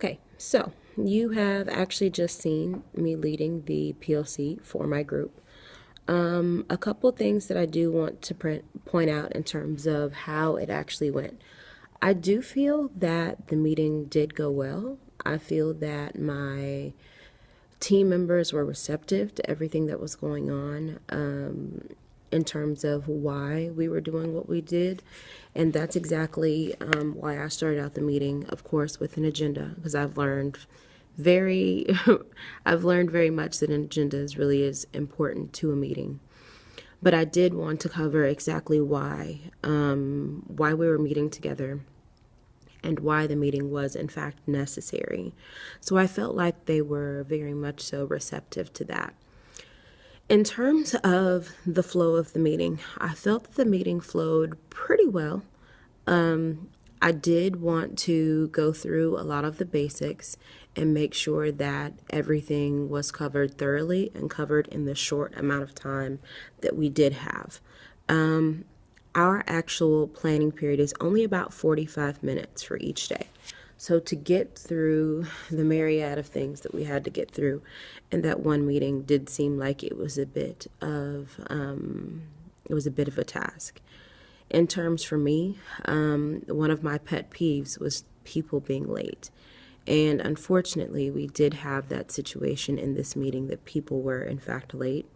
Okay, so you have actually just seen me leading the PLC for my group. A couple things that I do want to point out in terms of how it actually went. I do feel that the meeting did go well. I feel that my team members were receptive to everything that was going on in terms of why we were doing what we did. And that's exactly why I started out the meeting, of course, with an agenda, because very, I've learned very much that an agenda really is important to a meeting. But I did want to cover exactly why we were meeting together and why the meeting was in fact necessary. So I felt like they were very much so receptive to that. In terms of the flow of the meeting, I felt that the meeting flowed pretty well. I did want to go through a lot of the basics and make sure that everything was covered thoroughly and covered in the short amount of time that we did have. Our actual planning period is only about 45 minutes for each day. So to get through the myriad of things that we had to get through in that one meeting did seem like it was a bit of a task. In terms for me, one of my pet peeves was people being late. And unfortunately, we did have that situation in this meeting that people were in fact late.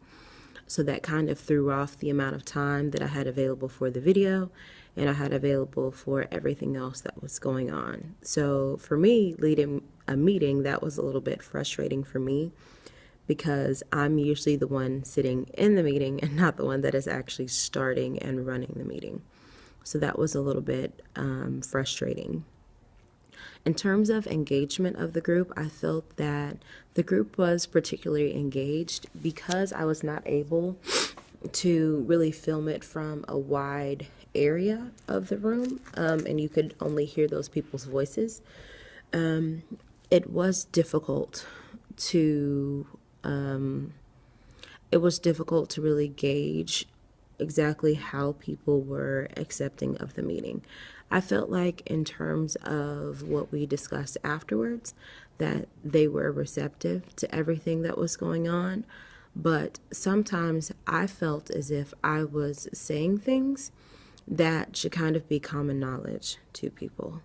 So that kind of threw off the amount of time that I had available for the video and I had available for everything else that was going on. So for me, leading a meeting, that was a little bit frustrating for me because I'm usually the one sitting in the meeting and not the one that is actually starting and running the meeting. So that was a little bit frustrating. In terms of engagement of the group, I felt that the group was particularly engaged because I was not able to really film it from a wide area of the room, and you could only hear those people's voices. It was difficult to really gauge exactly how people were accepting of the meeting. I felt like in terms of what we discussed afterwards, that they were receptive to everything that was going on. But sometimes I felt as if I was saying things that should kind of be common knowledge to people.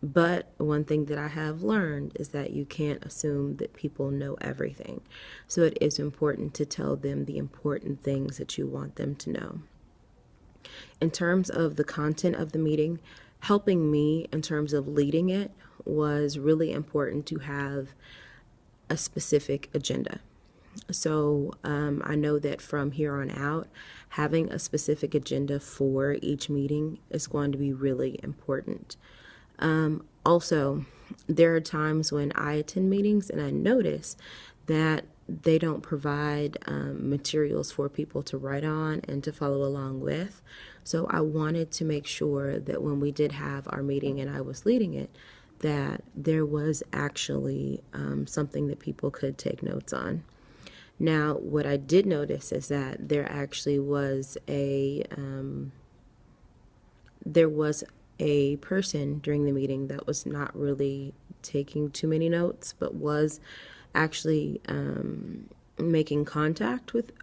But one thing that I have learned is that you can't assume that people know everything. So it is important to tell them the important things that you want them to know. In terms of the content of the meeting, helping me in terms of leading it was really important to have a specific agenda. So I know that from here on out, having a specific agenda for each meeting is going to be really important. Also, there are times when I attend meetings and I notice that they don't provide materials for people to write on and to follow along with. So I wanted to make sure that when we did have our meeting and I was leading it, that there was actually something that people could take notes on. Now, what I did notice is that there actually was a person during the meeting that was not really taking too many notes, but was actually making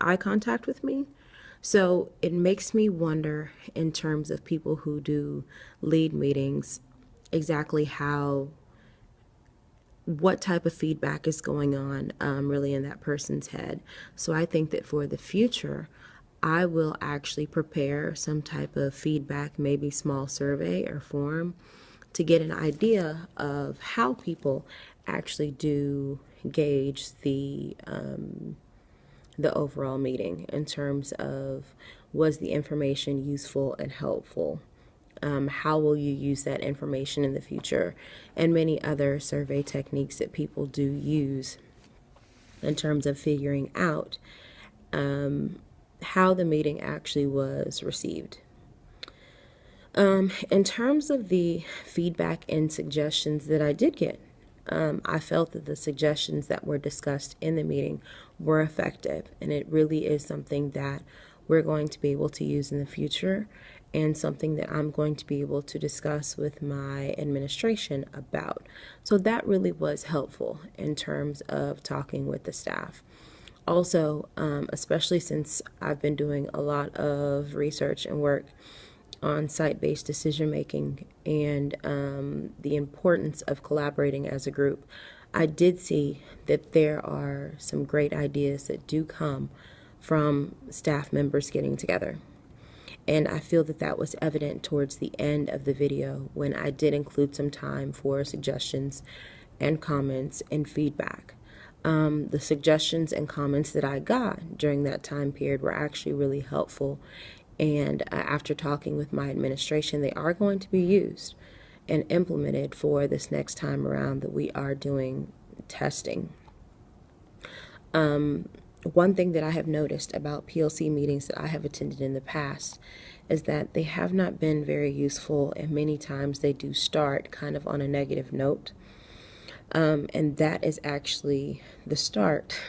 eye contact with me. So it makes me wonder in terms of people who do lead meetings, exactly what type of feedback is going on really in that person's head. So I think that for the future, I will actually prepare some type of feedback, maybe small survey or form, to get an idea of how people actually do gauge the overall meeting in terms of, was the information useful and helpful? How will you use that information in the future? And many other survey techniques that people do use in terms of figuring out how the meeting actually was received. In terms of the feedback and suggestions that I did get, I felt that the suggestions that were discussed in the meeting were effective, and it really is something that we're going to be able to use in the future. and something that I'm going to be able to discuss with my administration about. So that really was helpful in terms of talking with the staff. Also, especially since I've been doing a lot of research and work on site-based decision making and the importance of collaborating as a group, I did see that there are some great ideas that do come from staff members getting together. And I feel that that was evident towards the end of the video when I did include some time for suggestions and comments and feedback. The suggestions and comments that I got during that time period were actually really helpful. And after talking with my administration, they are going to be used and implemented for this next time around that we are doing testing. One thing that I have noticed about PLC meetings that I have attended in the past is that they have not been very useful, and many times they do start kind of on a negative note. And that is actually the start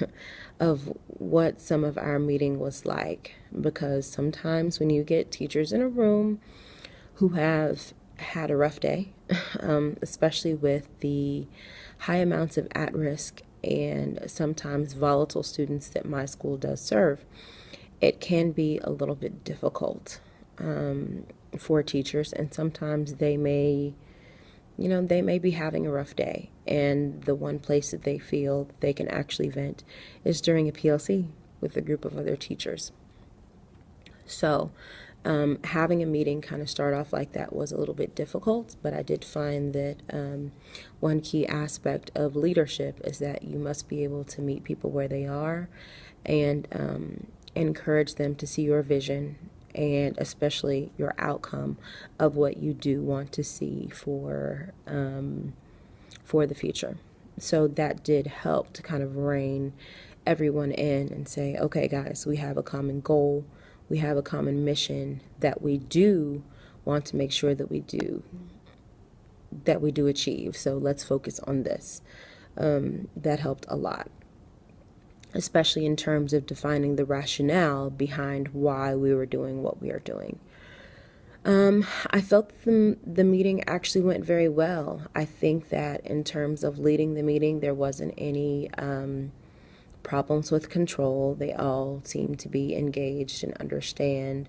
of what some of our meeting was like, because sometimes when you get teachers in a room who have had a rough day, especially with the high amounts of at-risk and sometimes volatile students that my school does serve, it can be a little bit difficult for teachers, and sometimes they may be having a rough day, and the one place that they feel they can actually vent is during a PLC with a group of other teachers. So having a meeting kind of start off like that was a little bit difficult, but I did find that one key aspect of leadership is that you must be able to meet people where they are and encourage them to see your vision and especially your outcome of what you do want to see for the future. So that did help to kind of rein everyone in and say, okay, guys, we have a common goal. We have a common mission that we do want to make sure that we do achieve. So let's focus on this. That helped a lot, especially in terms of defining the rationale behind why we were doing what we are doing. I felt the meeting actually went very well. I think that in terms of leading the meeting, there wasn't any problems with control. They all seemed to be engaged and understand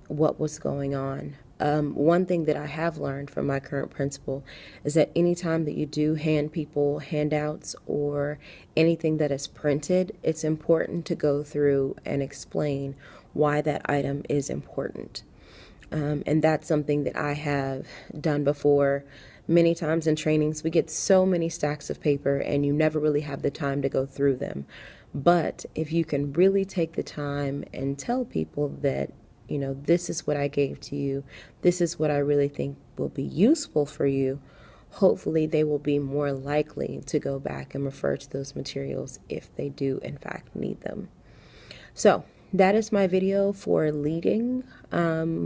what was going on. One thing that I have learned from my current principal is that anytime that you do hand people handouts or anything that is printed, it's important to go through and explain why that item is important. And that's something that I have done before. Many times in trainings, we get so many stacks of paper and you never really have the time to go through them. But if you can really take the time and tell people that, this is what I gave to you, this is what I really think will be useful for you, hopefully they will be more likely to go back and refer to those materials if they do in fact need them. So that is my video for leading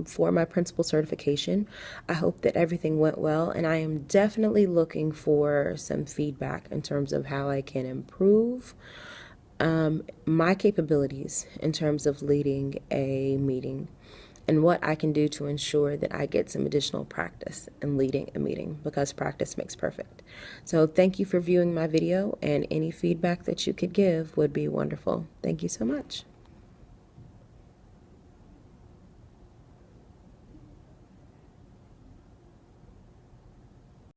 for my principal certification. I hope that everything went well, and I am definitely looking for some feedback in terms of how I can improve my capabilities in terms of leading a meeting and what I can do to ensure that I get some additional practice in leading a meeting, because practice makes perfect. So thank you for viewing my video, and any feedback that you could give would be wonderful. Thank you so much.